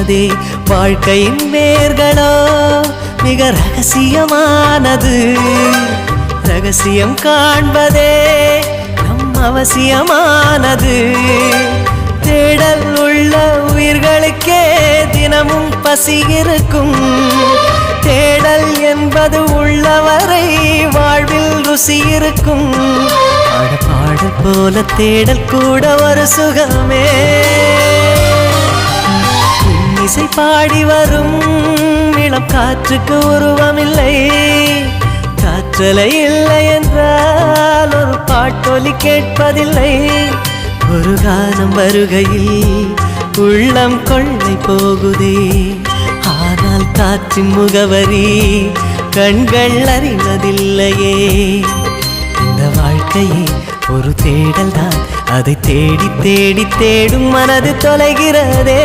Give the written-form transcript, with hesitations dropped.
தொலைகிறதே. வாழ்க்கையின் வேர்களோ மிக ரகசியமானது. ரகசியம் காண்பதே நம் அவசியமானது. தேடல் உள்ள உயிர்களுக்கே தினமும் பசி இருக்கும். தேடல் என்பது உள்ளவரை வாழ்வில் ருசி இருக்கும். பாடல் போல தேடல் கூட ஒரு சுகமே. இசை பாடி வரும் இளம் காற்றுக்கு உருவமில்லை. காற்றலை இல்லை என்றால் ஒரு பாட்டொலி கேட்பதில்லை. ஒரு காலம் வருகையில் உள்ளம் கொள்ளை போகுதே. ஆனால் காற்றின் முகவரி கண்கள் அறிவதில்லையே. இந்த வாழ்க்கையே ஒரு தேடல் தான். அதை தேடி தேடி தேடும் மனது தொலைகிறதே.